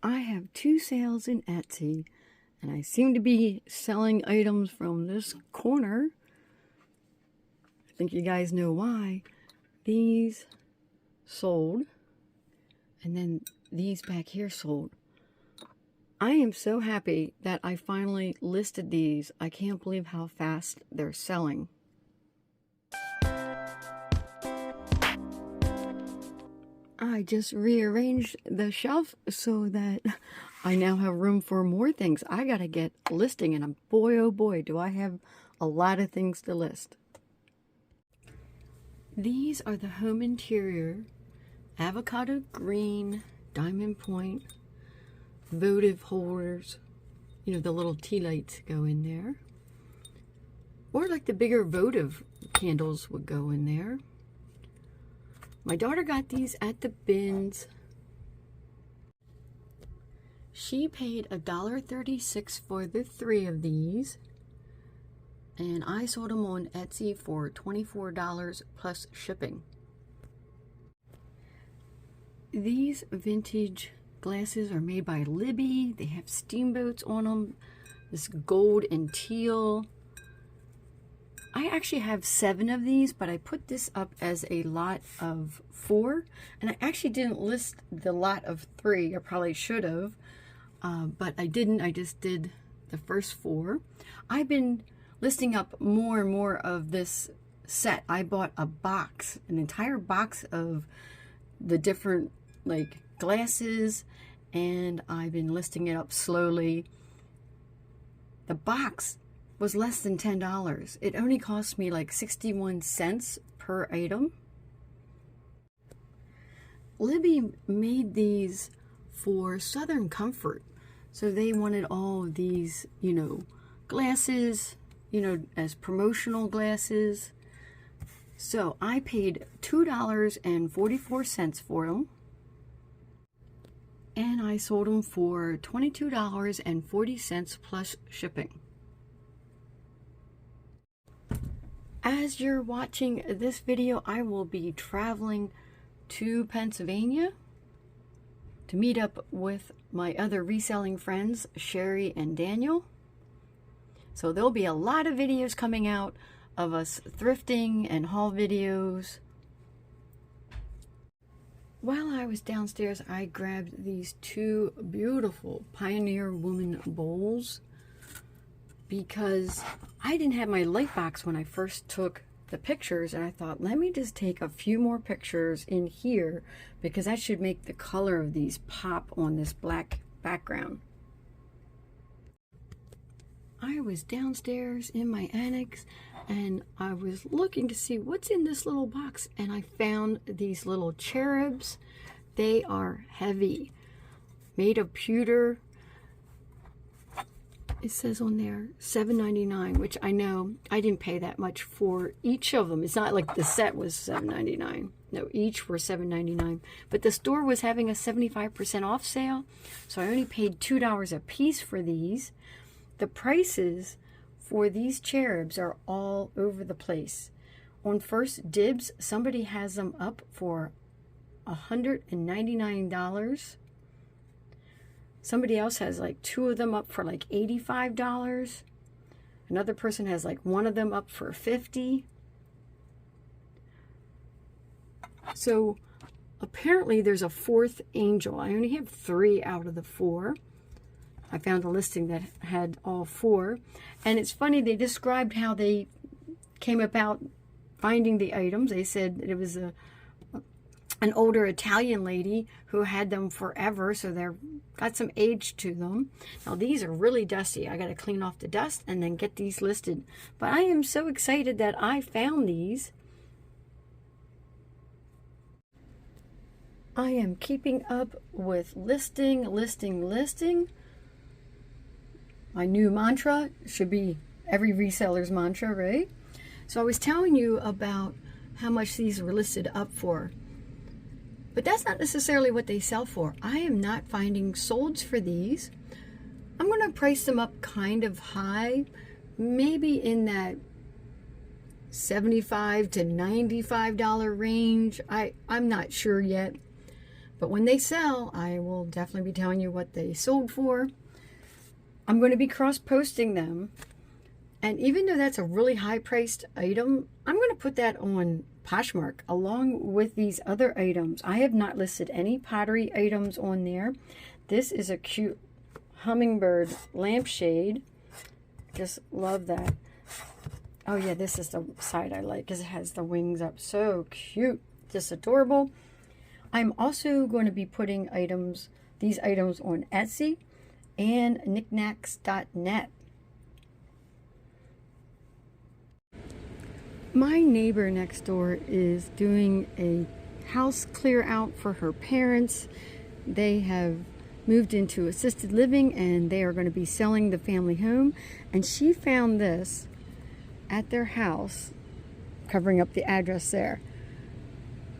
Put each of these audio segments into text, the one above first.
I have 2 sales in Etsy, and I seem to be selling items from this corner. I think you guys know why. These sold, and then these back here sold. I am so happy that I finally listed these. I can't believe how fast they're selling. I just rearranged the shelf so that I now have room for more things. I gotta get listing, and boy oh boy do I have a lot of things to list. These are the home interior avocado green diamond point votive holders. You know, the little tea lights go in there, or like the bigger votive candles would go in there. My daughter got these at the bins. She paid $1.36 for the 3 of these, and I sold them on Etsy for $24 plus shipping. These vintage glasses are made by Libby. They have steamboats on them, this gold and teal. I actually have 7 of these, but I put this up as a lot of 4, and I actually didn't list the lot of 3. I probably should have, but I didn't. I just did the first 4. I've been listing up more and more of this set. I bought a box, an entire box of the different like glasses, and I've been listing it up slowly. The box was less than $10. It only cost me like 61 cents per item. Libby made these for Southern Comfort. So they wanted all of these, you know, glasses, you know, as promotional glasses. So I paid $2.44 for them. And I sold them for $22.40 plus shipping. As you're watching this video, I will be traveling to Pennsylvania to meet up with my other reselling friends, Sherry and Daniel. So there'll be a lot of videos coming out of us thrifting and haul videos. While I was downstairs, I grabbed these 2 beautiful Pioneer Woman bowls, because I didn't have my light box when I first took the pictures, and I thought, let me just take a few more pictures in here, because that should make the color of these pop on this black background. I was downstairs in my annex, and I was looking to see what's in this little box, and I found these little cherubs. They are heavy, made of pewter. It says on there $7.99, which I know I didn't pay that much for each of them. It's not like the set was $7.99. No, each were $7.99. But the store was having a 75% off sale, so I only paid $2 a piece for these. The prices for these cherubs are all over the place. On First Dibs, somebody has them up for $199. Somebody else has like 2 of them up for like $85. Another person has like 1 of them up for $50. So apparently there's a 4th angel. I only have 3 out of the 4. I found a listing that had all 4. And it's funny, they described how they came about finding the items. They said it was an older Italian lady who had them forever, so they're got some age to them. Now these are really dusty. I got to clean off the dust and then get these listed. But I am so excited that I found these. I am keeping up with listing. My new mantra should be every reseller's mantra, right? So I was telling you about how much these were listed up for. But that's not necessarily what they sell for. I am not finding solds for these. I'm going to price them up kind of high, maybe in that $75 to $95 range. I'm not sure yet. But when they sell, I will definitely be telling you what they sold for. I'm going to be cross-posting them. And even though that's a really high-priced item, I'm going to put that on Poshmark along with these other items. I have not listed any pottery items on there. This is a cute hummingbird lampshade. Just love that. Oh yeah, this is the side I like because it has the wings up. So cute. Just adorable. I'm also going to be putting these items on Etsy and knickknacks.net. My neighbor next door is doing a house clear out for her parents. They have moved into assisted living and they are going to be selling the family home. And she found this at their house, covering up the address there.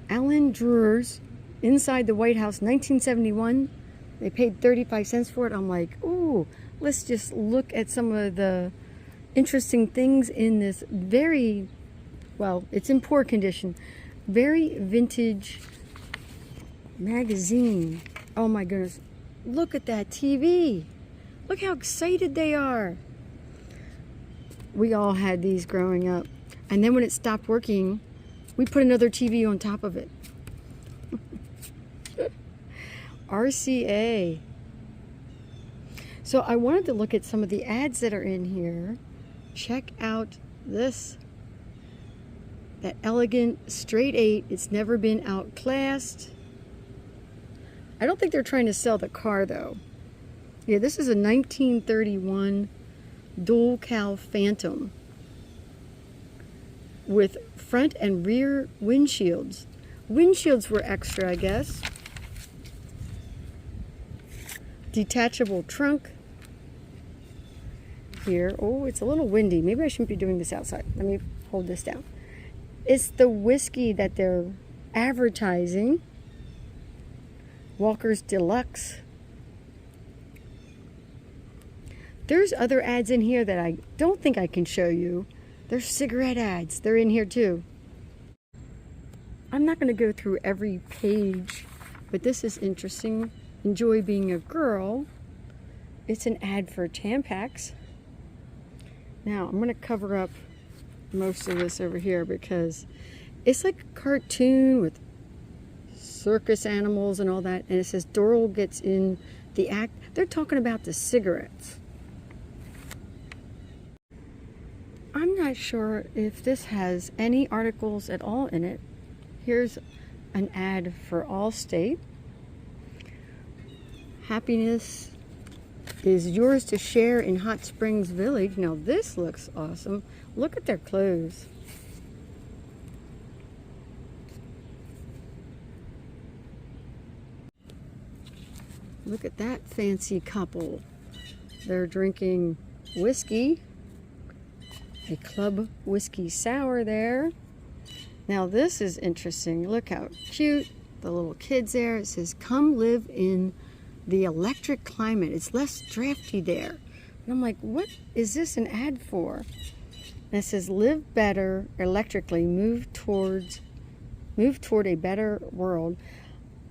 Alan Drawers, inside the White House, 1971. They paid 35 cents for it. I'm like, ooh, let's just look at some of the interesting things in this very, well, it's in poor condition, very vintage magazine. Oh my goodness. Look at that TV. Look how excited they are. We all had these growing up. And then when it stopped working, we put another TV on top of it. RCA. So I wanted to look at some of the ads that are in here. Check out this. That elegant straight 8. It's never been outclassed. I don't think they're trying to sell the car though. Yeah, this is a 1931 dual cowl Phantom with front and rear windshields. Windshields were extra, I guess. Detachable trunk here. Oh, it's a little windy. Maybe I shouldn't be doing this outside. Let me hold this down. It's the whiskey that they're advertising. Walker's Deluxe. There's other ads in here that I don't think I can show you. There's cigarette ads. They're in here too. I'm not going to go through every page, but this is interesting. Enjoy being a girl. It's an ad for Tampax. Now, I'm going to cover up most of this over here because it's like a cartoon with circus animals and all that. And it says Doral gets in the act. They're talking about the cigarettes. I'm not sure if this has any articles at all in it. Here's an ad for Allstate. Happiness is yours to share in Hot Springs Village. Now this looks awesome. Look at their clothes. Look at that fancy couple. They're drinking whiskey. A club whiskey sour there. Now this is interesting. Look how cute. The little kids there. It says, come live in the electric climate. It's less drafty there. And I'm like, what is this an ad for? And it says, live better electrically. Move toward a better world.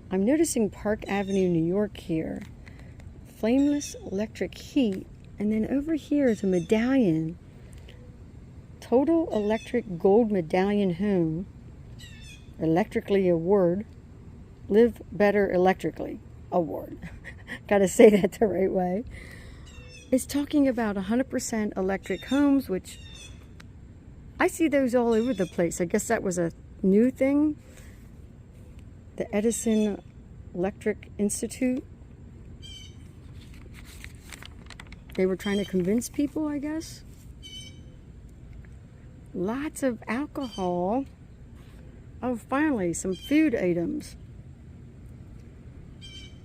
I'm noticing Park Avenue, New York here. Flameless electric heat. And then over here is a medallion. Total Electric Gold Medallion Home. Electrically Award. Live Better Electrically Award. Gotta say that the right way. It's talking about 100% electric homes, which I see those all over the place. I guess that was a new thing. The Edison Electric Institute. They were trying to convince people, I guess. Lots of alcohol. Oh, finally, some food items.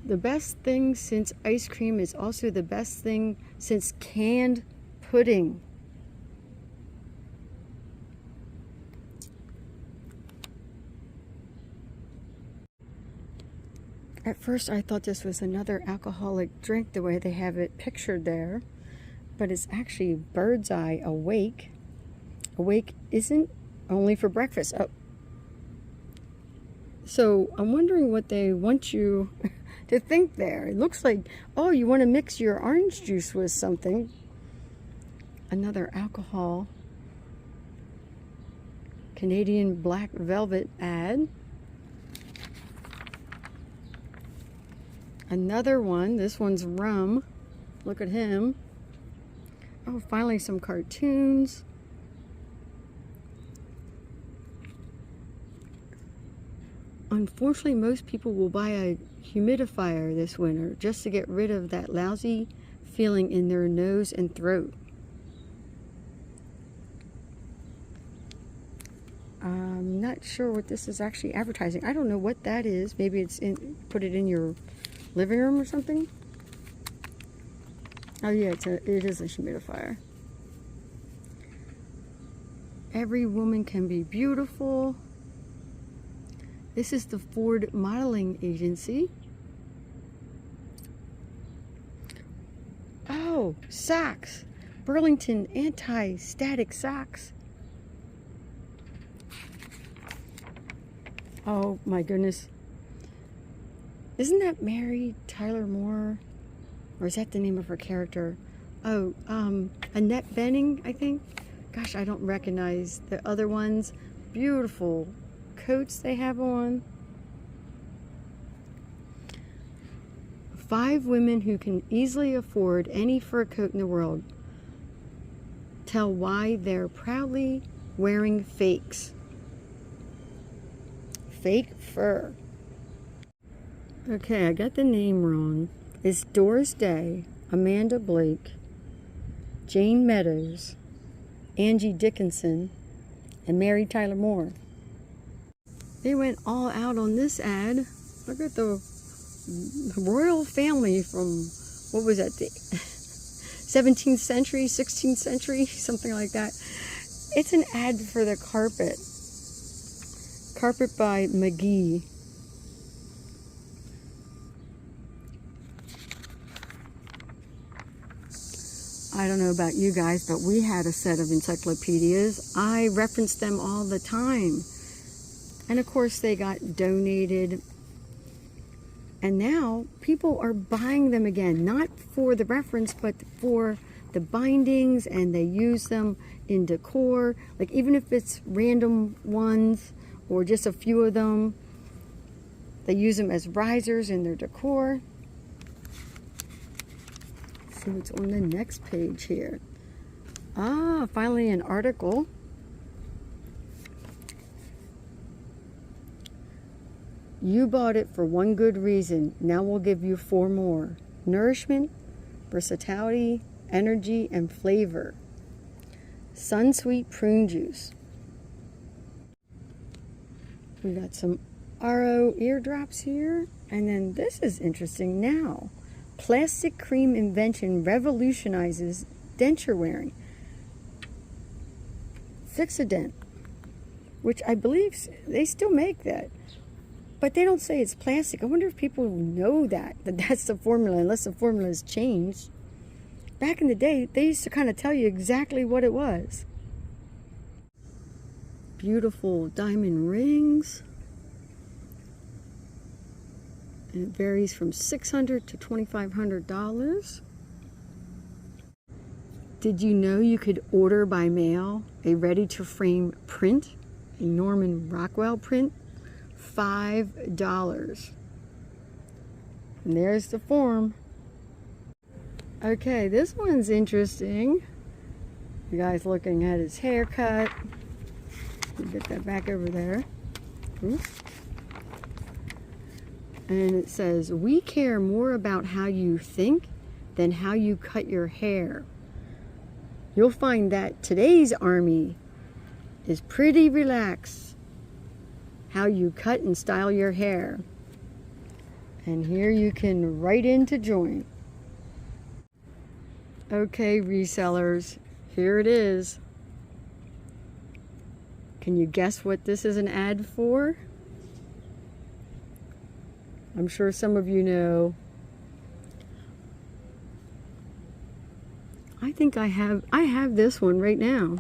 The best thing since ice cream is also the best thing since canned pudding. At first I thought this was another alcoholic drink the way they have it pictured there, but it's actually Bird's Eye Awake. Awake isn't only for breakfast. Oh, So I'm wondering what they want you to think there. It looks like, oh, you want to mix your orange juice with something. Another alcohol. Canadian Black Velvet ad. Another one. This one's rum. Look at him. Oh, finally some cartoons. Unfortunately, most people will buy a humidifier this winter just to get rid of that lousy feeling in their nose and throat. I'm not sure what this is actually advertising. I don't know what that is. Maybe it's put it in your living room or something. Oh yeah, it is a humidifier. Every woman can be beautiful. This is the Ford Modeling Agency. Oh, socks. Burlington anti-static socks. Oh my goodness. Isn't that Mary Tyler Moore? Or is that the name of her character? Oh, Annette Bening, I think. Gosh, I don't recognize the other ones. Beautiful coats they have on. 5 women who can easily afford any fur coat in the world tell why they're proudly wearing fakes. Fake fur. Okay, I got the name wrong. It's Doris Day, Amanda Blake, Jane Meadows, Angie Dickinson, and Mary Tyler Moore. They went all out on this ad. Look at the royal family from, what was that, the 17th century, 16th century, something like that. It's an ad for the carpet. Carpet by McGee. I don't know about you guys, but we had a set of encyclopedias. I referenced them all the time. And of course they got donated. And now people are buying them again, not for the reference, but for the bindings, and they use them in decor. Like even if it's random ones or just a few of them, they use them as risers in their decor. Let's see what's on the next page here. Ah, finally an article. You bought it for one good reason. Now we'll give you 4 more. Nourishment, versatility, energy, and flavor. Sunsweet prune juice. We got some RO eardrops here. And then this is interesting now. Plastic cream invention revolutionizes denture wearing. Fixodent, which I believe they still make that. But they don't say it's plastic. I wonder if people know that that's the formula, unless the formula has changed. Back in the day, they used to kind of tell you exactly what it was. Beautiful diamond rings. And it varies from $600 to $2,500. Did you know you could order by mail a ready-to-frame print, a Norman Rockwell print? $5. And there's the form. Okay, this one's interesting. You guys looking at his haircut. Get that back over there. Oops. And it says, we care more about how you think than how you cut your hair. You'll find that today's army is pretty relaxed. How you cut and style your hair. And here you can write in to join. Okay, resellers, here it is. Can you guess what this is an ad for? I'm sure some of you know. I think I have this one right now.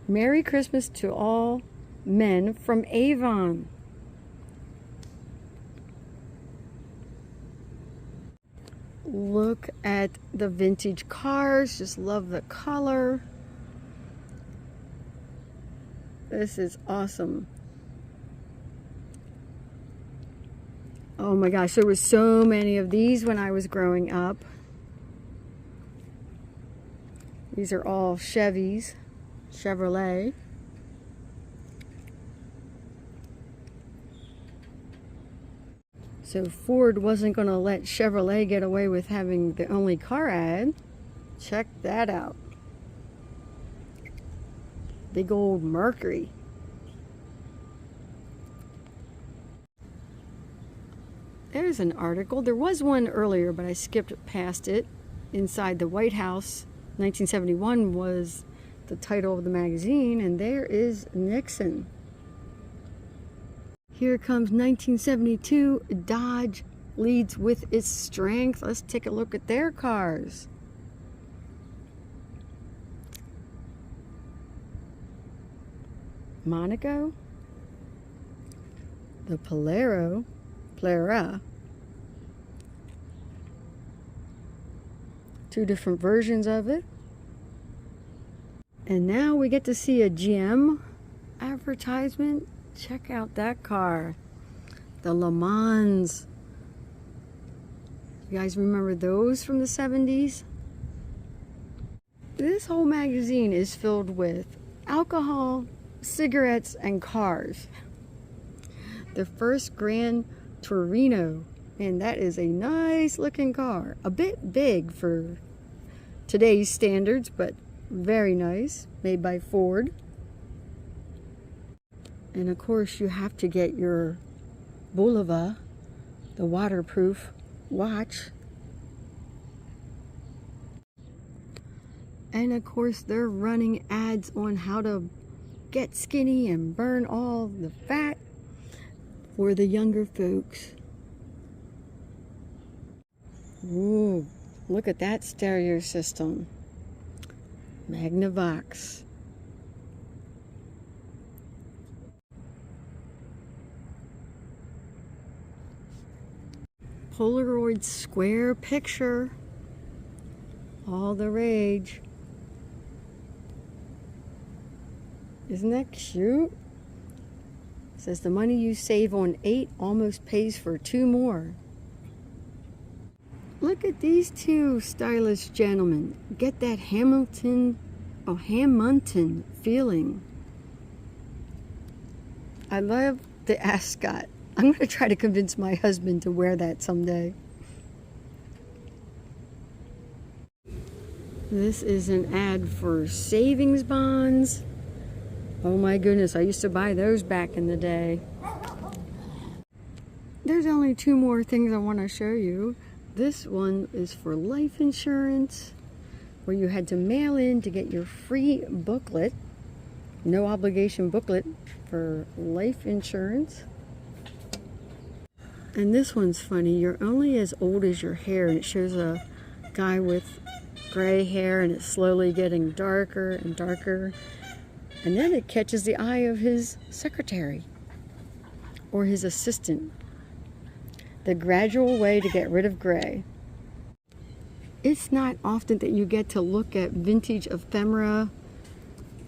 Merry Christmas to all men from Avon. Look at the vintage cars. Just love the color. This is awesome. Oh my gosh, there were so many of these when I was growing up. These are all Chevys, Chevrolet. So Ford wasn't going to let Chevrolet get away with having the only car ad. Check that out. Big old Mercury. There's an article. There was one earlier, but I skipped past it. Inside the White House, 1971 was the title of the magazine, and there is Nixon. Here comes 1972. Dodge leads with its strength. Let's take a look at their cars. Monaco, the Polera, two different versions of it. And now we get to see a GM advertisement. Check out that car, the Le Mans. You guys remember those from the 70s? This whole magazine is filled with alcohol, cigarettes, and cars. The first Gran Torino, and that is a nice looking car. A bit big for today's standards, but very nice. Made by Ford. And of course you have to get your Bulova, the waterproof watch. And of course they're running ads on how to get skinny and burn all the fat for the younger folks. Ooh, look at that stereo system. Magnavox. Polaroid square picture. All the rage. Isn't that cute? It says the money you save on 8 almost pays for 2 more. Look at these two stylish gentlemen. Get that Hamilton feeling. I love the ascot. I'm going to try to convince my husband to wear that someday. This is an ad for savings bonds. Oh my goodness, I used to buy those back in the day. There's only 2 more things I want to show you. This one is for life insurance, where you had to mail in to get your free booklet. No obligation booklet for life insurance. And this one's funny. You're only as old as your hair, and it shows a guy with gray hair, and it's slowly getting darker and darker. And then it catches the eye of his secretary or his assistant. The gradual way to get rid of gray. It's not often that you get to look at vintage ephemera.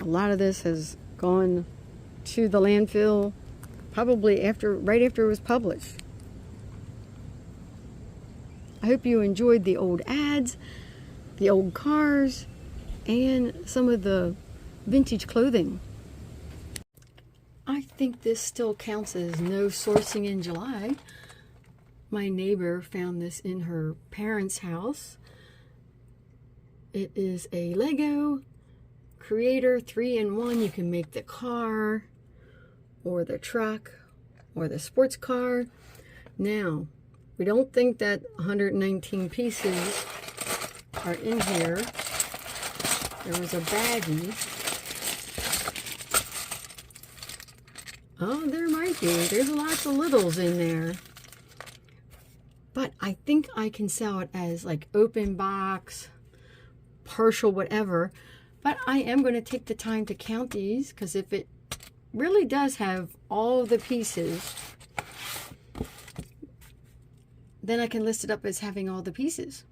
A lot of this has gone to the landfill probably right after it was published. I hope you enjoyed the old ads, the old cars, and some of the vintage clothing. I think this still counts as no sourcing in July. My neighbor found this in her parents' house. It is a Lego Creator 3-in-1. You can make the car or the truck or the sports car. Now, we don't think that 119 pieces are in here. There was a baggie. Oh, there might be. There's lots of littles in there. But I think I can sell it as like open box, partial, whatever. But I am going to take the time to count these, because if it really does have all the pieces, then I can list it up as having all the pieces.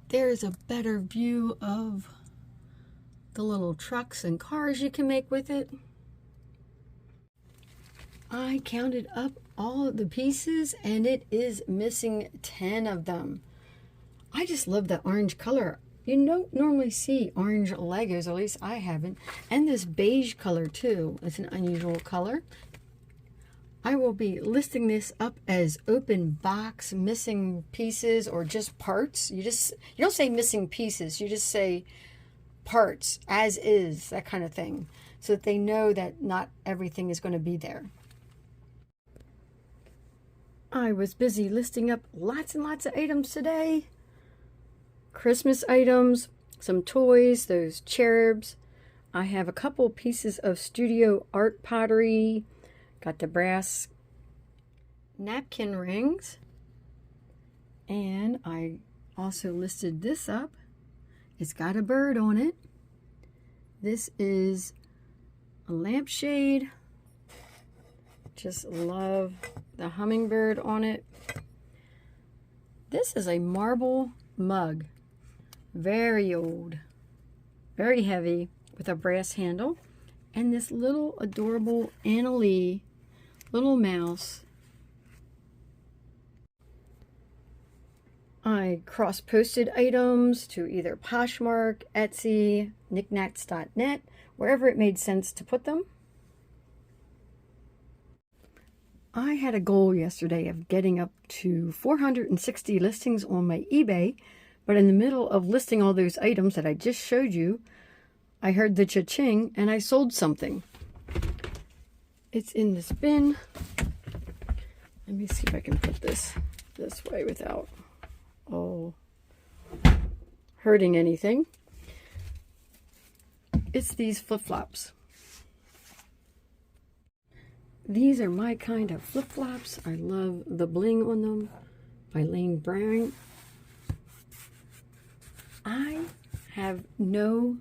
There's a better view of the little trucks and cars you can make with it. I counted up all of the pieces and it is missing 10 of them. I just love the orange color. You don't normally see orange Legos, at least I haven't. And this beige color too. It's an unusual color. I will be listing this up as open box, missing pieces, or just parts. You don't say missing pieces, you just say parts, as is, that kind of thing, so that they know that not everything is going to be there. I was busy listing up lots and lots of items today. Christmas items, some toys, those cherubs. I have a couple pieces of studio art pottery. Got the brass napkin rings. And I also listed this up. It's got a bird on it. This is a lampshade. Just love the hummingbird on it. This is a marble mug. Very old. Very heavy with a brass handle. And this little adorable Anna Lee little mouse. I cross-posted items to either Poshmark, Etsy, knickknacks.net, wherever it made sense to put them. I had a goal yesterday of getting up to 460 listings on my eBay, but in the middle of listing all those items that I just showed you, I heard the cha-ching and I sold something. It's in this bin. Let me see if I can put this way without hurting anything. It's these flip-flops. These are my kind of flip-flops. I love the bling on them by Lane Bryant. I have no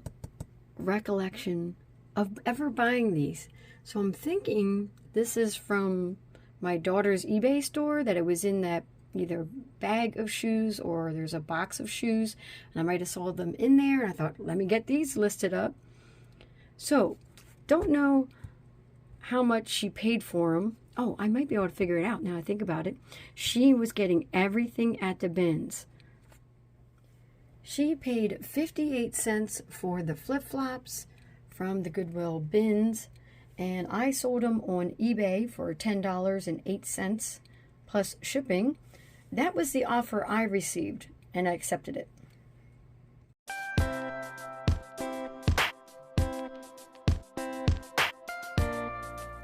recollection of ever buying these. So I'm thinking this is from my daughter's eBay store, that it was in that either bag of shoes or there's a box of shoes, and I might have saw them in there, and I thought, let me get these listed up. So don't know how much she paid for them. Oh, I might be able to figure it out now I think about it. She was getting everything at the bins. She paid 58 cents for the flip-flops from the Goodwill bins, and I sold them on eBay for $10.08 plus shipping. That was the offer I received, and I accepted it.